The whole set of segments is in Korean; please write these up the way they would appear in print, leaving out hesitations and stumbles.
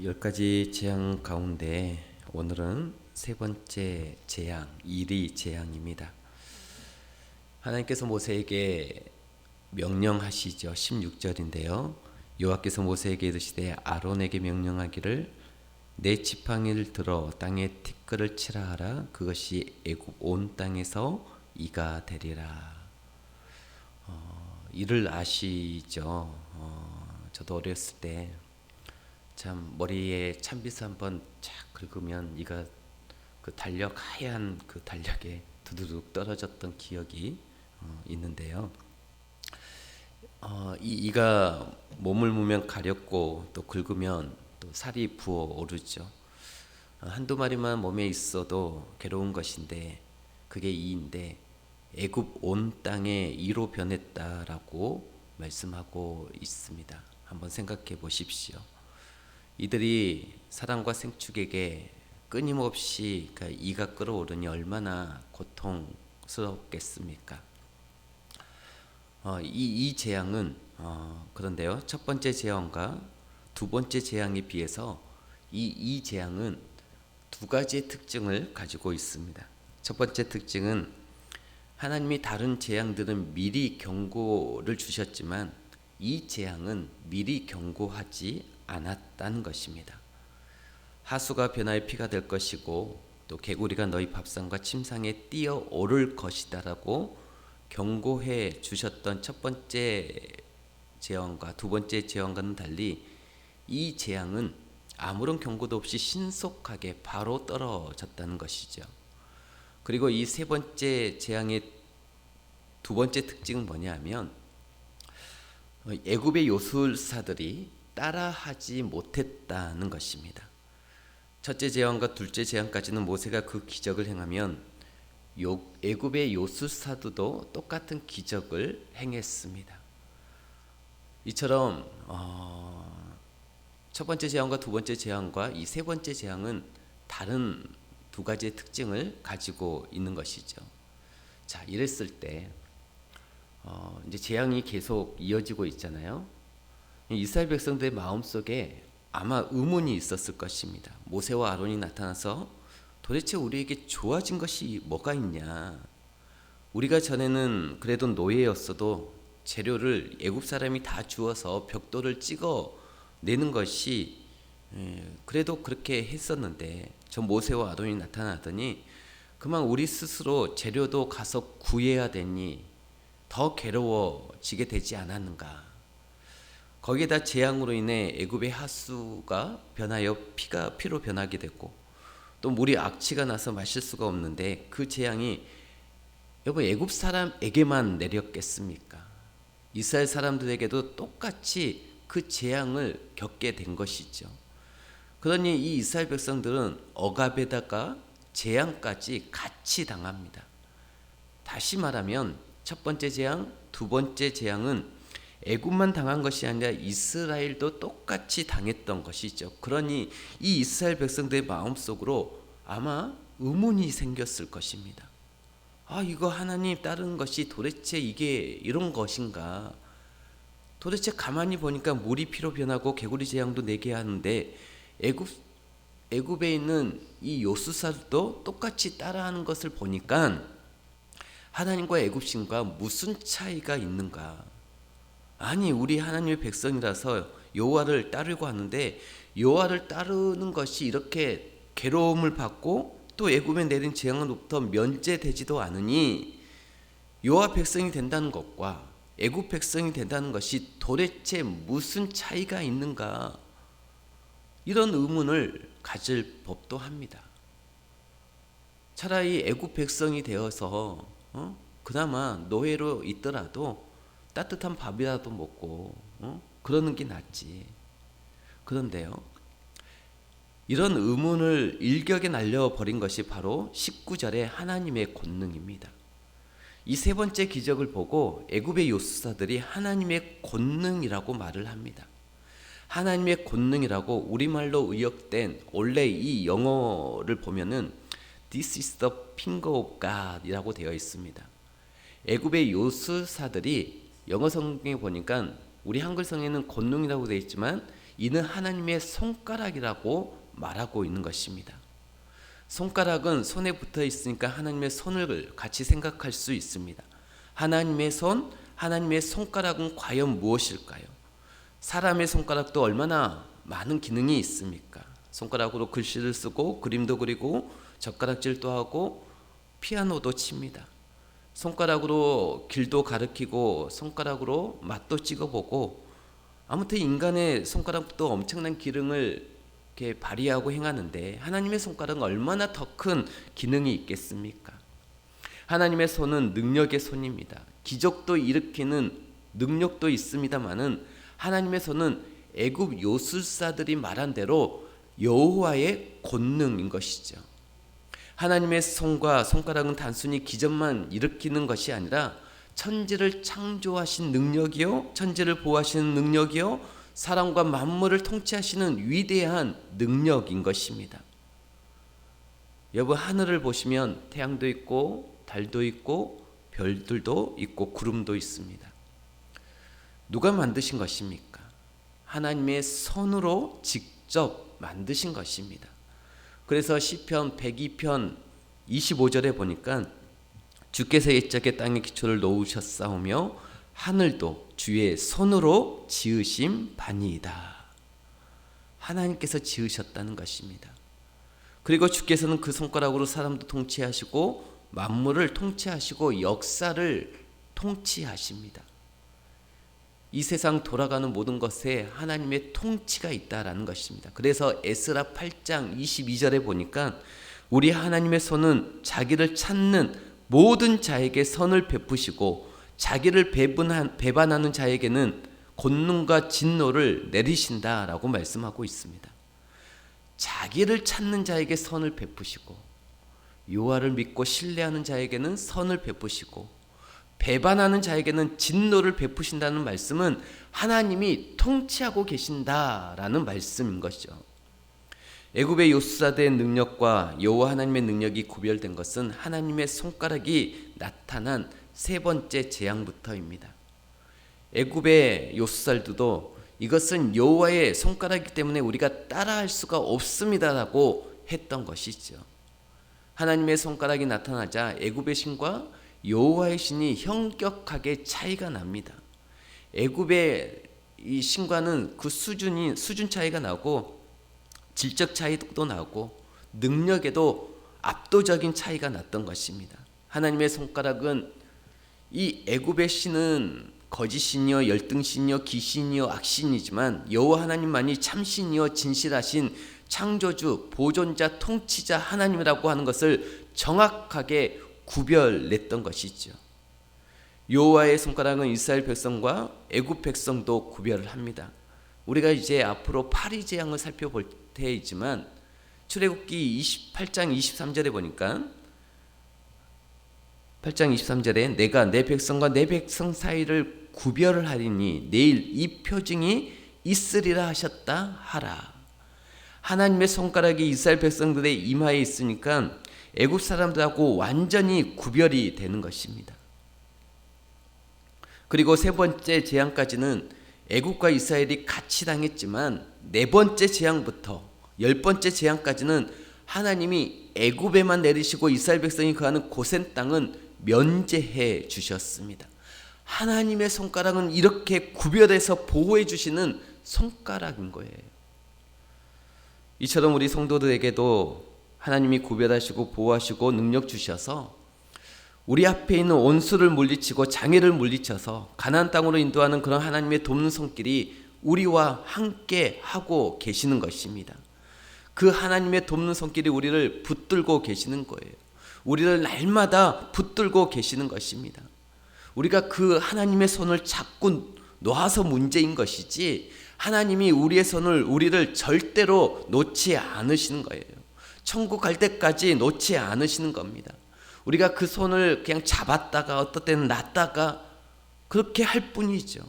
10가지 재앙 가운데 오늘은 세 번째 재앙, 이리 재앙입니다. 하나님께서 모세에게 명령하시죠. 16절인데요. 여호와께서 모세에게 이르시되 아론에게 명령하기를 내 지팡이를 들어 땅에 티끌을 치라 하라. 그것이 애굽 온 땅에서 이가 되리라. 이를 아시죠? 저도 어렸을 때 참 머리에 찬빗을 한번 착 긁으면 이가 그 달력 하얀 그 달력에 두두둑 떨어졌던 기억이 있는데요. 이 이가 몸을 무면 가렵고 또 긁으면 또 살이 부어 오르죠. 한두 마리만 몸에 있어도 괴로운 것인데 그게 이인데 애굽 온 땅에 이로 변했다라고 말씀하고 있습니다. 한번 생각해 보십시오. 이들이 사람과 생축에게 끊임없이 이가 끓어오르니 얼마나 고통스럽겠습니까? 이 재앙은 그런데요. 첫 번째 재앙과 두 번째 재앙에 비해서 이 재앙은 두 가지의 특징을 가지고 있습니다. 첫 번째 특징은 하나님이 다른 재앙들은 미리 경고를 주셨지만 이 재앙은 미리 경고하지 않았다는 것입니다. 하수가 변화의 피가 될 것이고 또 개구리가 너희 밥상과 침상에 뛰어 오를 것이다라고 경고해 주셨던 첫 번째 재앙과 두 번째 재앙과는 달리 이 재앙은 아무런 경고도 없이 신속하게 바로 떨어졌다는 것이죠. 그리고 이 세 번째 재앙의 두 번째 특징은 뭐냐면 애굽의 요술사들이 따라하지 못했다는 것입니다. 첫째 재앙과 둘째 재앙까지는 모세가 그 기적을 행하면 애굽의 요술사들도 똑같은 기적을 행했습니다. 이처럼 첫 번째 재앙과 두 번째 재앙과 이 세 번째 재앙은 다른 두 가지의 특징을 가지고 있는 것이죠. 자, 이랬을 때 이제 재앙이 계속 이어지고 있잖아요. 이스라엘 백성들의 마음속에 아마 의문이 있었을 것입니다. 모세와 아론이 나타나서 도대체 우리에게 좋아진 것이 뭐가 있냐? 우리가 전에는 그래도 노예였어도 재료를 애굽 사람이 다 주어서 벽돌을 찍어 내는 것이 그래도 그렇게 했었는데 저 모세와 아론이 나타나더니 그만 우리 스스로 재료도 가서 구해야 되니 더 괴로워지게 되지 않았는가? 거기에다 재앙으로 인해 애굽의 하수가 변하여 피로 변하게 됐고 또 물이 악취가 나서 마실 수가 없는데 그 재앙이 여러분 애굽 사람에게만 내렸겠습니까? 이스라엘 사람들에게도 똑같이 그 재앙을 겪게 된 것이죠. 그러니 이 이스라엘 백성들은 억압에다가 재앙까지 같이 당합니다. 다시 말하면 첫 번째 재앙, 두 번째 재앙은 애굽만 당한 것이 아니라 이스라엘도 똑같이 당했던 것이죠. 그러니 이 이스라엘 백성들의 마음속으로 아마 의문이 생겼을 것입니다. 이거 하나님 따르는 것이 도대체 이게 이런 것인가? 도대체 가만히 보니까 물이 피로 변하고 개구리 재앙도 내게 하는데 애굽에 있는 이 요수사도 똑같이 따라하는 것을 보니까 하나님과 애굽신과 무슨 차이가 있는가? 아니 우리 하나님의 백성이라서 여호와를 따르고 하는데 여호와를 따르는 것이 이렇게 괴로움을 받고 또 애굽에 내린 재앙으로부터 면제되지도 않으니 여호와 백성이 된다는 것과 애굽 백성이 된다는 것이 도대체 무슨 차이가 있는가? 이런 의문을 가질 법도 합니다. 차라리 애굽 백성이 되어서 그나마 노예로 있더라도 따뜻한 밥이라도 먹고 그러는 게 낫지. 그런데요, 이런 의문을 일격에 날려버린 것이 바로 19절의 하나님의 권능입니다. 이 세 번째 기적을 보고 애굽의 요술사들이 하나님의 권능이라고 말을 합니다. 하나님의 권능이라고 우리말로 의역된 원래 이 영어를 보면은 This is the finger of God 이라고 되어 있습니다. 애굽의 요술사들이 영어 성경에 보니까 우리 한글 성에는 권능이라고 되어 있지만 이는 하나님의 손가락이라고 말하고 있는 것입니다. 손가락은 손에 붙어 있으니까 하나님의 손을 같이 생각할 수 있습니다. 하나님의 손, 하나님의 손가락은 과연 무엇일까요? 사람의 손가락도 얼마나 많은 기능이 있습니까? 손가락으로 글씨를 쓰고 그림도 그리고 젓가락질도 하고 피아노도 칩니다. 손가락으로 길도 가리키고 손가락으로 맛도 찍어보고, 아무튼 인간의 손가락도 엄청난 기능을 이렇게 발휘하고 행하는데 하나님의 손가락은 얼마나 더 큰 기능이 있겠습니까? 하나님의 손은 능력의 손입니다. 기적도 일으키는 능력도 있습니다마는 하나님의 손은 애굽 요술사들이 말한 대로 여호와의 권능인 것이죠. 하나님의 손과 손가락은 단순히 기적만 일으키는 것이 아니라 천지를 창조하신 능력이요, 천지를 보호하시는 능력이요, 사람과 만물을 통치하시는 위대한 능력인 것입니다. 여러분, 하늘을 보시면 태양도 있고 달도 있고 별들도 있고 구름도 있습니다. 누가 만드신 것입니까? 하나님의 손으로 직접 만드신 것입니다. 그래서 시편 102편 25절에 보니까 주께서 옛적에 땅의 기초를 놓으셨사오며 하늘도 주의 손으로 지으심 바니이다. 하나님께서 지으셨다는 것입니다. 그리고 주께서는 그 손가락으로 사람도 통치하시고 만물을 통치하시고 역사를 통치하십니다. 이 세상 돌아가는 모든 것에 하나님의 통치가 있다라는 것입니다. 그래서 에스라 8장 22절에 보니까 우리 하나님의 손은 자기를 찾는 모든 자에게 선을 베푸시고 자기를 배반하는 자에게는 권능과 진노를 내리신다라고 말씀하고 있습니다. 자기를 찾는 자에게 선을 베푸시고 여호와를 믿고 신뢰하는 자에게는 선을 베푸시고 배반하는 자에게는 진노를 베푸신다는 말씀은 하나님이 통치하고 계신다라는 말씀인 것이죠. 애굽의 요술사대의 능력과 여호와 하나님의 능력이 구별된 것은 하나님의 손가락이 나타난 세 번째 재앙부터입니다. 애굽의 요술사들도 이것은 여호와의 손가락이기 때문에 우리가 따라할 수가 없습니다라고 했던 것이죠. 하나님의 손가락이 나타나자 애굽의 신과 여호와의 신이 현격하게 차이가 납니다. 애굽의 이 신과는 그 수준 차이가 나고 질적 차이도 나고 능력에도 압도적인 차이가 났던 것입니다. 하나님의 손가락은 이 애굽의 신은 거짓신이요 열등신이요 귀신이요 악신이지만 여호와 하나님만이 참신이요 진실하신 창조주 보존자 통치자 하나님이라고 하는 것을 정확하게 구별냈던 것이죠. 여호와의 손가락은 이스라엘 백성과 애굽 백성도 구별을 합니다. 우리가 이제 앞으로 파리 재앙을 살펴볼 때이지만 출애굽기 28장 23절에 보니까 8장 23절에 내가 내 백성과 내 백성 사이를 구별을 하리니 내일 이 표징이 있으리라 하셨다 하라. 하나님의 손가락이 이스라엘 백성들의 이마에 있으니까 애굽 사람들하고 완전히 구별이 되는 것입니다. 그리고 세 번째 재앙까지는 애굽과 이스라엘이 같이 당했지만 네 번째 재앙부터 10번째 재앙까지는 하나님이 애굽에만 내리시고 이스라엘 백성이 거하는 고센 땅은 면제해 주셨습니다. 하나님의 손가락은 이렇게 구별해서 보호해 주시는 손가락인 거예요. 이처럼 우리 성도들에게도 하나님이 구별하시고 보호하시고 능력 주셔서 우리 앞에 있는 원수를 물리치고 장애를 물리쳐서 가나안 땅으로 인도하는 그런 하나님의 돕는 손길이 우리와 함께 하고 계시는 것입니다. 그 하나님의 돕는 손길이 우리를 붙들고 계시는 거예요. 우리를 날마다 붙들고 계시는 것입니다. 우리가 그 하나님의 손을 잡고 놓아서 문제인 것이지 하나님이 우리의 손을 우리를 절대로 놓지 않으시는 거예요. 천국 갈 때까지 놓지 않으시는 겁니다. 우리가 그 손을 그냥 잡았다가 어떨 때는 놨다가 그렇게 할 뿐이죠.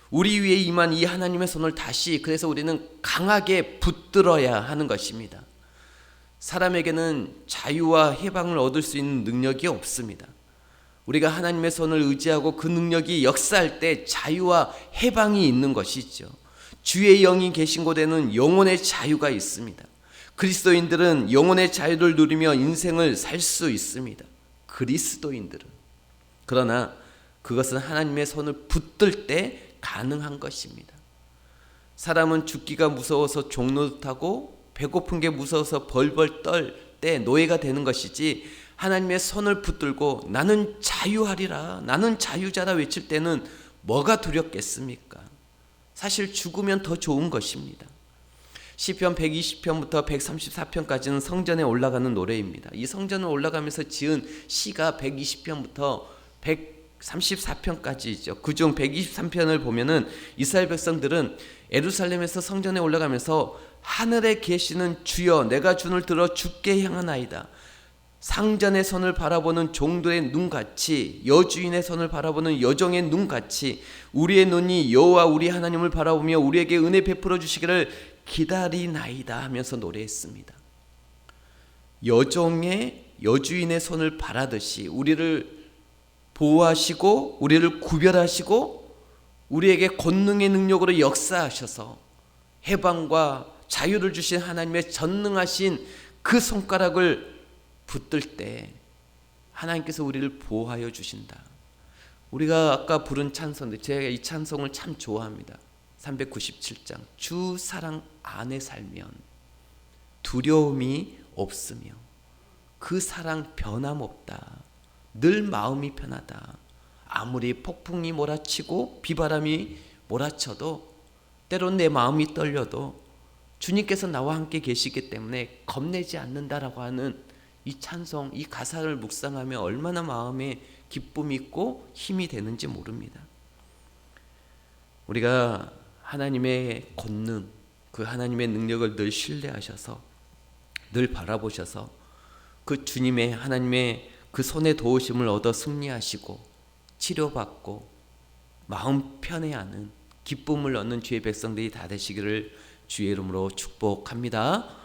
우리 위에 임한 이 하나님의 손을 다시 그래서 우리는 강하게 붙들어야 하는 것입니다. 사람에게는 자유와 해방을 얻을 수 있는 능력이 없습니다. 우리가 하나님의 손을 의지하고 그 능력이 역사할 때 자유와 해방이 있는 것이죠. 주의 영이 계신 곳에는 영혼의 자유가 있습니다. 그리스도인들은 영혼의 자유를 누리며 인생을 살 수 있습니다. 그리스도인들은. 그러나 그것은 하나님의 손을 붙들 때 가능한 것입니다. 사람은 죽기가 무서워서 종노릇하고 배고픈 게 무서워서 벌벌 떨 때 노예가 되는 것이지, 하나님의 손을 붙들고 나는 자유하리라, 나는 자유자라 외칠 때는 뭐가 두렵겠습니까? 사실 죽으면 더 좋은 것입니다. 시편 120편부터 134편까지는 성전에 올라가는 노래입니다. 이 성전을 올라가면서 지은 시가 120편부터 134편까지죠. 그중 123편을 보면은 이스라엘 백성들은 예루살렘에서 성전에 올라가면서 하늘에 계시는 주여, 내가 주를 들어 주께 향하나이다. 상전의 손을 바라보는 종들의 눈같이, 여주인의 손을 바라보는 여종의 눈같이 우리의 눈이 여호와 우리 하나님을 바라보며 우리에게 은혜 베풀어 주시기를 기다리나이다 하면서 노래했습니다. 여주인의 손을 바라듯이 우리를 보호하시고 우리를 구별하시고 우리에게 권능의 능력으로 역사하셔서 해방과 자유를 주신 하나님의 전능하신 그 손가락을 붙들 때 하나님께서 우리를 보호하여 주신다. 우리가 아까 부른 찬송인데 제가 이 찬송을 참 좋아합니다. 397장 주 사랑 안에 살면 두려움이 없으며 그 사랑 변함없다. 늘 마음이 편하다. 아무리 폭풍이 몰아치고 비바람이 몰아쳐도 때론 내 마음이 떨려도 주님께서 나와 함께 계시기 때문에 겁내지 않는다라고 하는 이 찬송, 이 가사를 묵상하며 얼마나 마음에 기쁨이 있고 힘이 되는지 모릅니다. 우리가 하나님의 권능, 그 하나님의 능력을 늘 신뢰하셔서 늘 바라보셔서 그 주님의 하나님의 그 손의 도우심을 얻어 승리하시고 치료받고 마음 편해하는 기쁨을 얻는 주의 백성들이 다 되시기를 주의 이름으로 축복합니다.